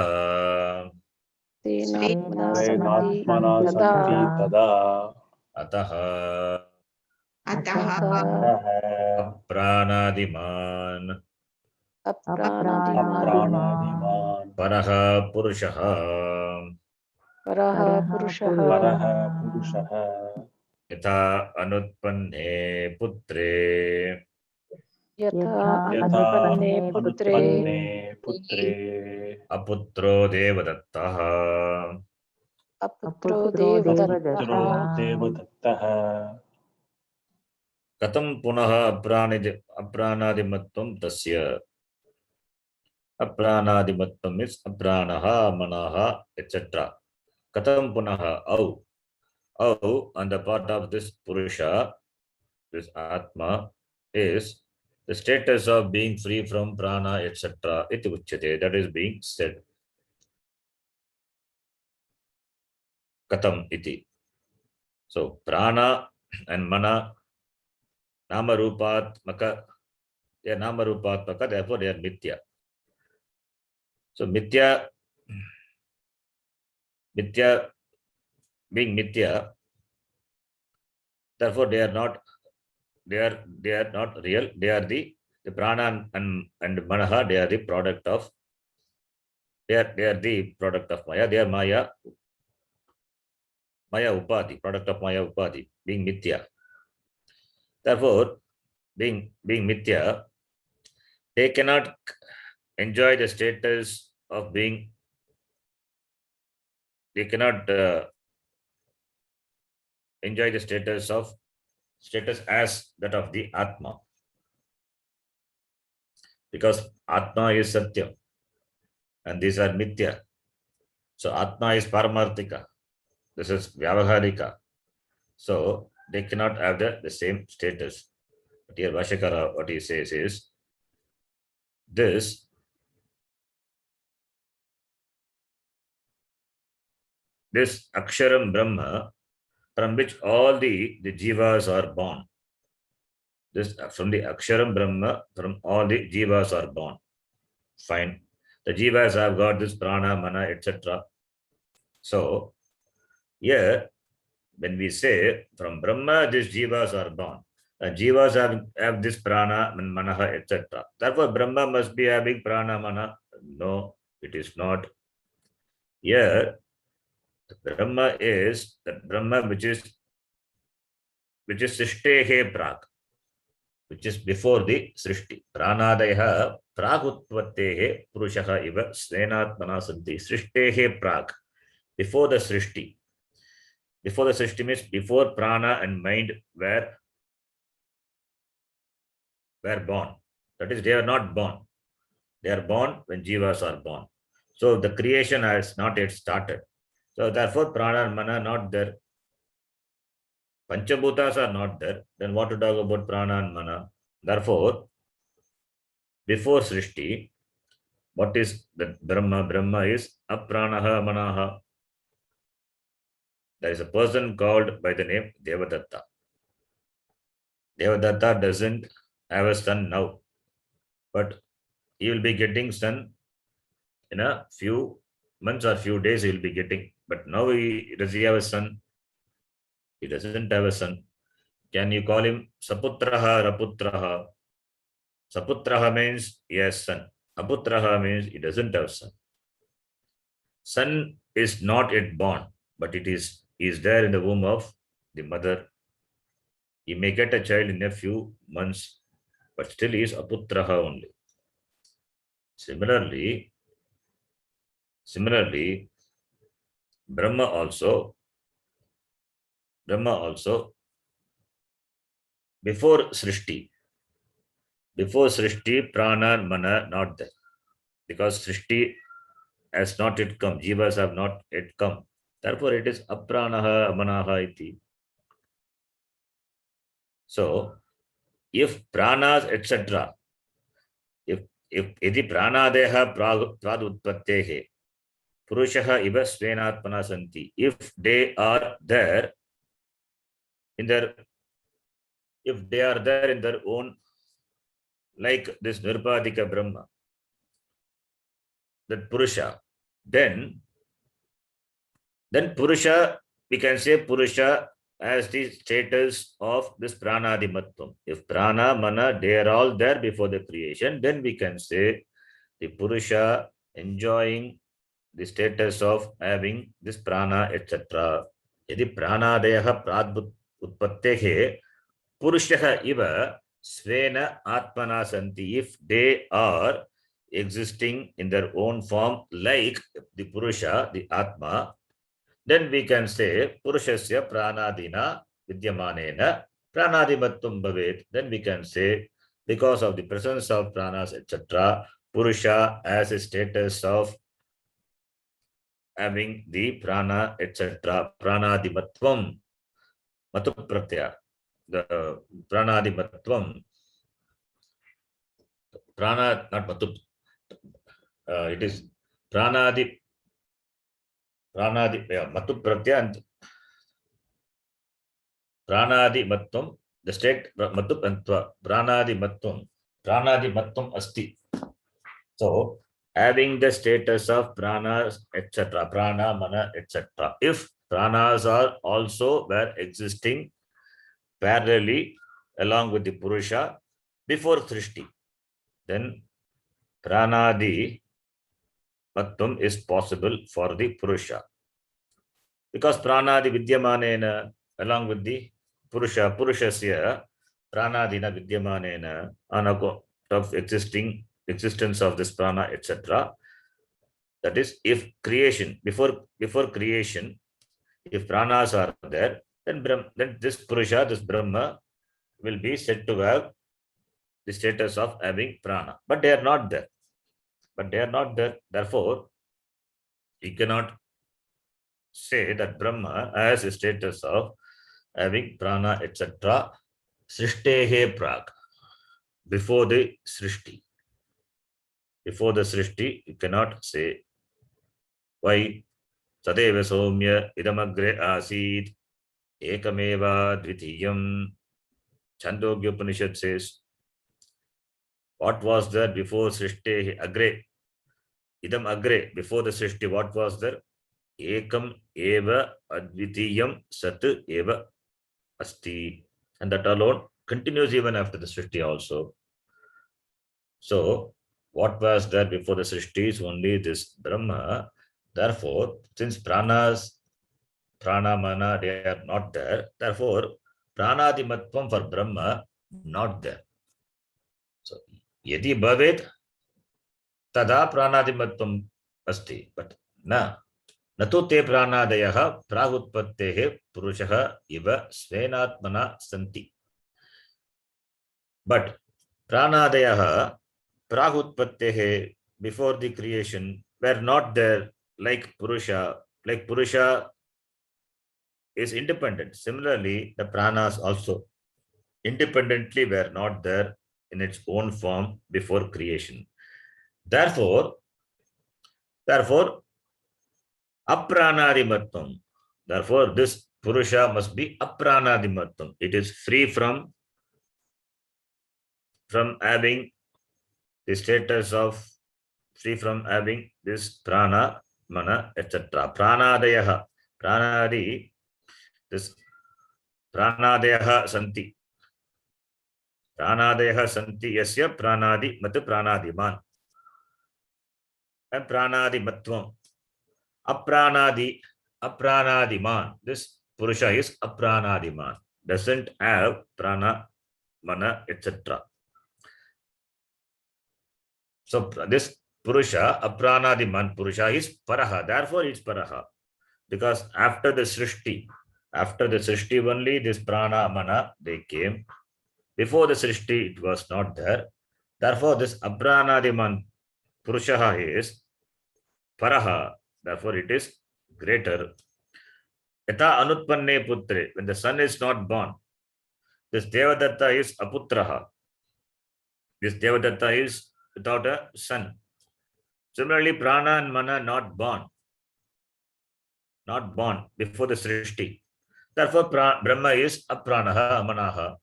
तेनात्मना सन्ति स्वेनात्मना तदा सन्ति तदा अतः अतः अप्राणादिमान् अप्राणादिमान् अप्राणादिमान् परः पुरुषः परः पुरुषः परः पुरुषः यथा अनुत्पन्ने पुत्रे यथा यथा अनुत्पन्ने पुत्रे अनुत्पन्ने पुत्रे अपुत्रो देवदत्तः अपुत्रो देवदत्तः अपुत्रो देवदत्तः कथं पुनः अप्राणादिमत्वं तस्य अप्राणादिमत्वं मीन्स् अप्राणः मनः etc. कथं पुनः औ on the part of this purusha, this atma is the status of being free from prana etc. iti uchyate, that is being said. Katham iti. So prana and mana nama rupatmaka, they are nama rupatmaka, therefore they are mithya. So mithya being mithya, therefore they are not real. They are the prana and manaha, they are the product of the product of maya. They are maya upadhi, product of maya upadhi, being mithya. Therefore, being mithya, they cannot enjoy the status of being. They cannot enjoy the status as that of the atma, because atma is satya and these are mithya. So atma is paramarthika, this is vyavaharika, so they cannot have the same status. But here Vashakara, what he says is this aksharam brahma, from which all the jivas are born. This from the aksharam brahma, from all the jivas are born. Fine. The jivas have got this prana, mana, etc. So here, when we say from brahma, these jivas are born. Jivas have this prana, manaha, etc. Therefore, brahma must be having prana, mana. No, it is not. Here, Brahma is that Brahma which is Srishtehe Prag, which is before the Srishti. Pranadaya Pragutvattehe Purushaha Iva Svenatmana Santi. Srishtehe Prag, before the Srishti. Before the Srishti means before prana and mind were born. That is, they are not born. They are born when jivas are born. So the creation has not yet started. So therefore, prana and mana are not there. Panchabhutas are not there. Then what to talk about prana and mana? Therefore, before Srishti, what is the Brahma? Brahma is apranaha manaha. There is a person called by the name Devadatta. Devadatta doesn't have a son now, but he will be getting son in a few months or few days. He will be getting, but now does he have a son? He doesn't have a son. Can you call him Saputraha, Raputraha? Saputraha means he has son. Aputraha means he doesn't have son. Son is not yet born, but he is there in the womb of the mother. He may get a child in a few months, but still he is Aputraha only. Similarly, Brahma also, before Srishti, prana and mana not there, because Srishti has not yet come, jivas have not yet come. Therefore, it is apranaha manaha iti. So if pranas etc. if यदि प्राणादयः प्राग् उत्पत्तेः पुरुषः इव स्वेनात्मना सन्ति, if they are there in their own, like this Nirpadika Brahma, that Purusha, then Purusha, we can say Purusha as the status of this Pranadimatvam. If Prana, Mana, they are all there before the creation, then we can say the Purusha enjoying the status of having this Prana, etc. Yadi Pranadayah Pradbut Utpattehe Purushah Iva Svena Atmana Santi, if they are existing in their own form like the Purusha, the Atma, then we can say Purushasya Pranadina Vidyamanena Pranadimattum Bhavet. Then we can say because of the presence of pranas, etc., Purusha has a status of having the prana, etc. Pranadimatvam Matu Pratyaya. The Pranadimatvam Prana, not Matu, it is Matu Pratyaya and Pranadimatvam, the state Matu Antva, Pranadimatvam Asti. So, having the status of pranas, etc., prana, mana, etc. If pranas are also were existing parallelly along with the Purusha before Srishti, then pranadi matvam is possible for the Purusha. Because pranadi vidyamanena along with the Purusha, Purushasya pranadina vidyamanena on account of existence of this prana, etc. That is, if creation, before creation, if pranas are there, then this Purusha, this Brahma, will be said to have the status of having prana. But they are not there. Therefore, we cannot say that Brahma has a status of having prana, etc. Srishtehe prag, before the Srishti. Before the Srishti, you cannot say. Why? Sadeva Somya idamagre asid ekameva dvitiyam. Chandogya Upanishad says, what was there before Srishti agre? Idam agre, before the Srishti, what was there? Ekam eva advitiyam sat eva asti. And that alone continues even after the Srishti also. So, what was there before the Srishti is only this Brahma. Therefore, since pranas, prana, mana, they are not there, therefore, pranadimatvam for Brahma, not there. So, yadi bhavet, tada pranadimatvam asti. But na tu te pranadayaha pragutpattehe purushaha iva svenatmana santi. But pranadayaha pragutpattehe, before the creation, were not there like Purusha. Like Purusha is independent. Similarly, the pranas also independently were not there in its own form before creation. Therefore, apranadimatvam. Therefore, this Purusha must be apranadimatvam. It is free from having the status of, free from having this prana, mana, etc. Pranadayaha, pranadi, this pranadayaha santi. Pranadayaha santi yasya pranadi mat pranadiman. And pranadi matvam. Apranadiman. This Purusha is apranadiman. Doesn't have prana, mana, etc. So this Purusha, apranadiman Purusha is paraha. Therefore, it's paraha. Because after the Srishti only this prana, mana, they came. Before the Srishti, it was not there. Therefore, this apranadiman Purusha is paraha. Therefore, it is greater. Yatha anutpanne putre, when the son is not born, This Devadatta is aputraha. This Devadatta is without a son. Similarly, prana and mana not born before the Srishti. Therefore, Brahma is apranaha, amanaha.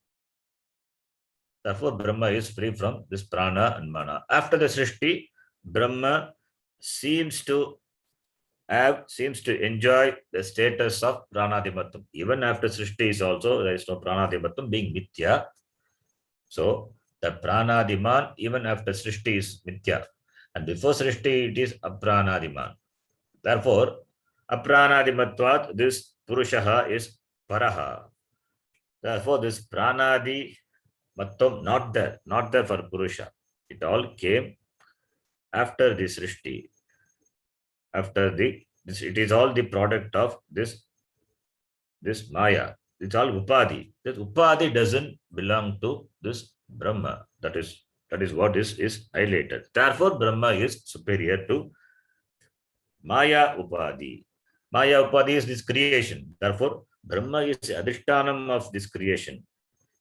Therefore, Brahma is free from this prana and mana. After the Srishti, Brahma seems to enjoy the status of pranadimattam. Even after Srishti is also, there is no pranadimattam being mithya. So, the pranadiman, even after Srishti is mithya. And before Srishti, it is apranadiman. Therefore, apranadimatvat, this Purushaha is paraha. Therefore, this pranadi mattam not there for Purusha. It all came after the Srishti. It is all the product of this Maya. It's all Upadhi. This Upadhi doesn't belong to this Brahma. That is what is highlighted. Therefore, Brahma is superior to Maya Upadhi. Maya Upadhi is this creation. Therefore, Brahma is the adhishtanam of this creation.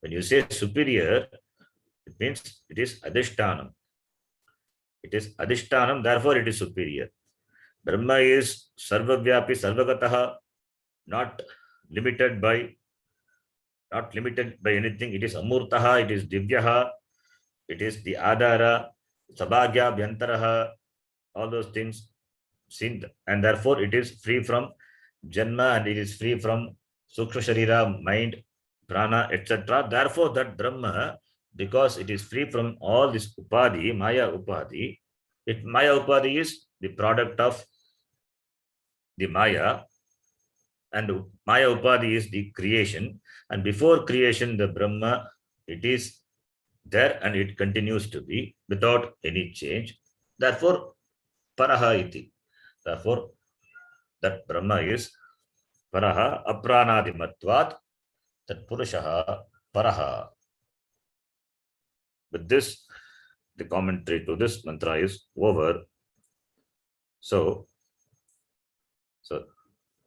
When you say superior, it means it is adhishtanam. It is adhishtanam, therefore it is superior. Brahma is sarvavyapi, sarvagataha, not limited by anything. It is amurtaha, it is divyaha, it is the adara, sabhagya, bhyantaraha, all those things. And therefore it is free from janma and it is free from sukshma sharira, mind, prana, etc. Therefore that Brahma, because it is free from all this upadhi, Maya Upadhi, Maya Upadhi is the product of the Maya, and Maya Upadhi is the creation. And before creation, the Brahma, it is there and it continues to be without any change. Therefore, paraha iti. Therefore, that Brahma is paraha apranadimatvat, that Purushaha paraha. With this, the commentary to this mantra is over. So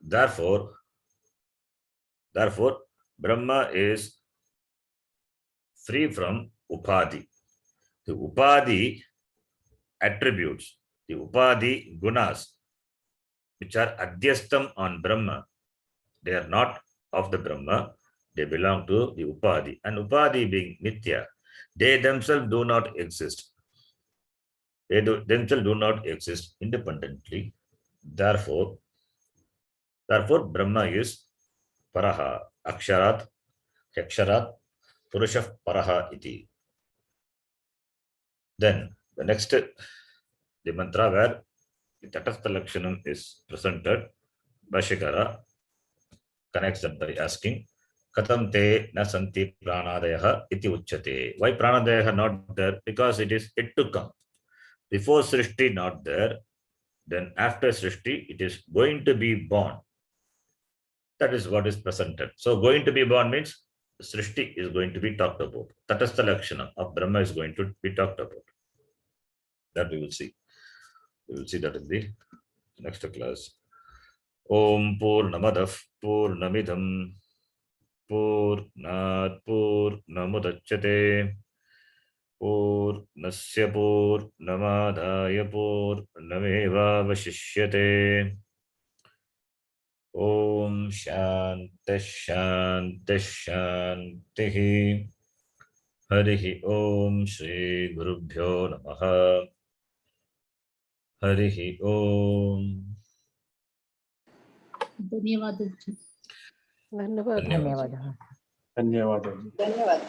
therefore, Brahma is free from Upadhi. The Upadhi attributes, the Upadhi gunas, which are adhyastam on Brahma, they are not of the Brahma, they belong to the Upadhi. And Upadhi being Mithya, they themselves do not exist. They themselves do not exist independently. Therefore, Brahma is paraha, aksharat, Purusha paraha iti. Then the next, the mantra where the Tatastha Lakshanam is presented, Bhashyakara connects that by asking, Katam te na santi pranadayaha iti uchyate. Why pranadayaha not there? Because it is yet to come. Before Srishti not there, then after Srishti it is going to be born. That is what is presented. So going to be born means Srishti is going to be talked about. Tatastha Lakshana of Brahma is going to be talked about. That we will see. We will see that in the next class. Om Purnamadav Purnamidham Purnat Purnamudachyate Purnasya Purnamadaya Purnameva Vashishyate. Om Shanti Shanti Shanti. Harihi Om Shri Gurubhyo Namaha. Harihi Om. ಧನ್ಯವಾದ ಧನ್ಯವಾದ. ಧನ್ಯವಾದಗಳು. ಧನ್ಯವಾದ